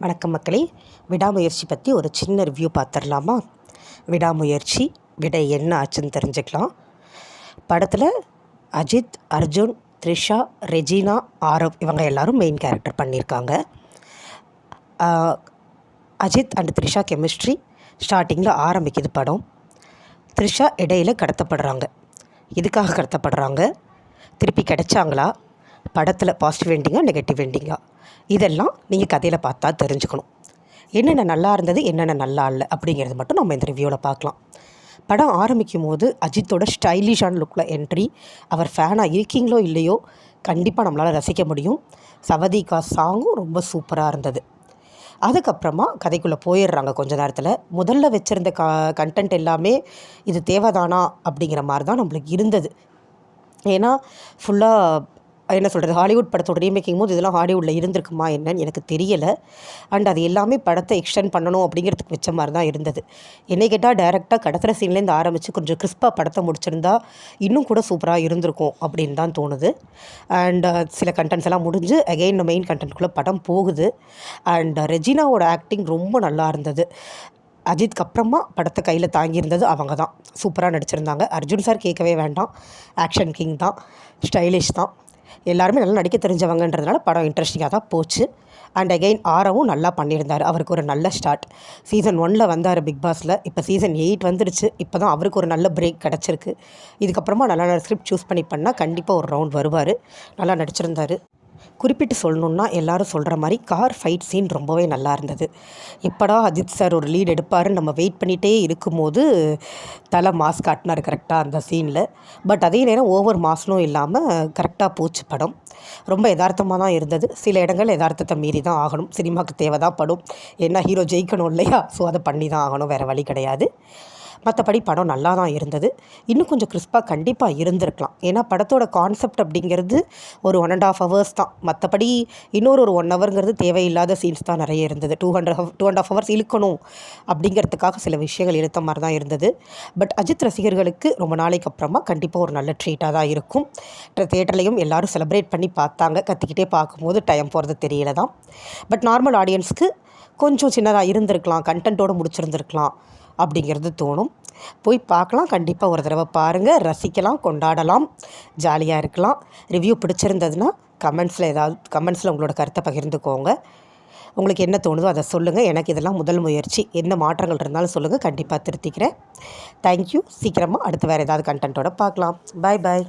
வணக்கம் மக்களே. விடாமுயற்சி பற்றி ஒரு சின்ன ரிவ்யூ பார்த்துடலாமா? விடாமுயற்சி விடை என்ன ஆச்சுன்னு தெரிஞ்சுக்கலாம். படத்தில் அஜித், அர்ஜுன், த்ரிஷா, ரெஜினா, ஆரவ் இவங்க எல்லோரும் மெயின் கேரக்டர் பண்ணியிருக்காங்க. அஜித் அண்ட் த்ரிஷா கெமிஸ்ட்ரி ஸ்டார்டிங்கில் ஆரம்பிக்குது படம். த்ரிஷா இடையில் கடத்தப்படுறாங்க. எதுக்காக கடத்தப்படுறாங்க, திருப்பி கிடைச்சாங்களா, படத்தில் பாசிட்டிவ் எண்டிங்கா நெகட்டிவ் எண்டிங்கா, இதெல்லாம் நீங்கள் கதையில் பார்த்தா தெரிஞ்சுக்கணும். என்னென்ன நல்லா இருந்தது, என்னென்ன நல்லா இல்லை அப்படிங்கிறது மட்டும் நம்ம இந்த ரிவ்யூவில் பார்க்கலாம். படம் ஆரம்பிக்கும் போது அஜித்தோட ஸ்டைலிஷான லுக்கில் என்ட்ரி. அவர் ஃபேனாக இருக்கீங்களோ இல்லையோ கண்டிப்பாக நம்மளால் ரசிக்க முடியும். சவதிகா சாங்கும் ரொம்ப சூப்பராக இருந்தது. அதுக்கப்புறமா கதைக்குள்ளே போயிடுறாங்க. கொஞ்ச நேரத்தில் முதல்ல வச்சுருந்த கண்டென்ட் எல்லாமே இது தேவைதானா அப்படிங்கிற மாதிரி தான் நம்மளுக்கு இருந்தது. ஏன்னா ஃபுல்லாக என்ன சொல்கிறது, ஹாலிவுட் படத்தோட ரீமேக்கிங் போது இதெல்லாம் ஹாலிவுட்டில் இருந்திருக்குமா என்னன்னு எனக்கு தெரியலை. அண்ட் அது எல்லாமே படத்தை எக்ஸ்டெண்ட் பண்ணணும் அப்படிங்கிறதுக்கு வச்ச மாதிரி தான் இருந்தது. என்னை கேட்டால் டேரெக்டாக கடத்துகிற சீன்லேருந்து ஆரம்பித்து கொஞ்சம் கிறிஸ்பாக படத்தை முடிச்சிருந்தா இன்னும் கூட சூப்பராக இருந்திருக்கும் அப்படின்னு தான் தோணுது. அண்ட் சில கண்டென்ட்ஸ் எல்லாம் முடிஞ்சு அகெயின் மெயின் கண்டென்ட்குள்ளே படம் போகுது. அண்ட் ரெஜினாவோட ஆக்டிங் ரொம்ப நல்லா இருந்தது. அஜித்க்கு அப்புறமா படத்தை கையில் தாங்கியிருந்தது அவங்க தான். சூப்பராக நடிச்சிருந்தாங்க. அர்ஜுன் சார் கேட்கவே வேண்டாம், ஆக்ஷன் கிங் தான், ஸ்டைலிஷ் தான். எல்லாருமே நல்லா நடிக்க தெரிஞ்சவங்கன்றதுனால படம் இன்ட்ரெஸ்டிங்காக தான் போச்சு. அண்ட் அகெயின் ஆரவும் நல்லா பண்ணியிருந்தார். அவருக்கு ஒரு நல்ல ஸ்டார்ட். சீசன் 1 வந்தார் பிக் பாஸில். இப்போ சீசன் 8 வந்துடுச்சு. இப்போ தான் அவருக்கு ஒரு நல்ல பிரேக் கிடச்சிருக்கு. இதுக்கப்புறமா நல்லா ஸ்கிரிப்ட் சூஸ் பண்ணி பண்ணால் கண்டிப்பாக ஒரு ரவுண்ட் வருவார். நல்லா நடிச்சிருந்தார். குறிப்பிட்டு சொல்லணுன்னா எல்லோரும் சொல்கிற மாதிரி கார் ஃபைட் சீன் ரொம்பவே நல்லா இருந்தது. எப்படா அஜித் சார் ஒரு லீட் எடுப்பாருன்னு நம்ம வெயிட் பண்ணிகிட்டே இருக்கும்போது தலை மாஸ் காட்டினார் கரெக்டாக அந்த சீனில். பட் அதே நேரம் ஓவர் மாஸ்னும் இல்லாமல் கரெக்டாக போச்சு படம். ரொம்ப யதார்த்தமாக தான் இருந்தது. சில இடங்கள் யதார்த்தத்தை மீறி தான் ஆகணும். சினிமாவுக்கு தேவை தான் படும். ஏன்னா ஹீரோ ஜெயிக்கணும் இல்லையா, ஸோ அதை பண்ணி தான் ஆகணும், வேறு வழி கிடையாது. மற்றபடி படம் நல்லா தான் இருந்தது. இன்னும் கொஞ்சம் கிறிஸ்பாக கண்டிப்பாக இருந்திருக்கலாம். ஏன்னா படத்தோட கான்செப்ட் அப்படிங்கிறது ஒரு 1.5 hours தான். மற்றபடி இன்னொரு 1 hourங்கிறது தேவையில்லாத சீன்ஸ் தான் நிறைய இருந்தது. 2.5 hours இழுக்கணும் அப்படிங்கிறதுக்காக சில விஷயங்கள் இழுத்த மாதிரி தான் இருந்தது. பட் அஜித் ரசிகர்களுக்கு ரொம்ப நாளைக்கு அப்புறமா கண்டிப்பாக ஒரு நல்ல ட்ரீட்டாக தான் இருக்கும். தேட்டர்லேயும் எல்லோரும் செலிப்ரேட் பண்ணி பார்த்தாங்க. கத்திக்கிட்டே பார்க்கும்போது டைம் போகிறது தெரியல தான். பட் நார்மல் ஆடியன்ஸுக்கு கொஞ்சம் சின்னதாக இருந்திருக்கலாம், கண்டென்ட்டோடு முடிச்சிருந்துருக்கலாம் அப்படிங்கிறது தோணும். போய் பார்க்கலாம். கண்டிப்பாக ஒரு தடவை பாருங்கள், ரசிக்கலாம், கொண்டாடலாம், ஜாலியாக இருக்கலாம். ரிவ்யூ பிடிச்சிருந்ததுன்னா கமெண்ட்ஸில் உங்களோட கருத்தை பகிர்ந்துக்கோங்க. உங்களுக்கு என்ன தோணுதோ அதை சொல்லுங்கள். எனக்கு இதெல்லாம் முதல் முயற்சி. என்ன மாற்றங்கள் இருந்தாலும் சொல்லுங்கள், கண்டிப்பாக திருத்திக்கிறேன். தேங்க்யூ. சீக்கிரமாக அடுத்து வேறு ஏதாவது கண்டென்ட்டோட பார்க்கலாம். பாய் பாய்.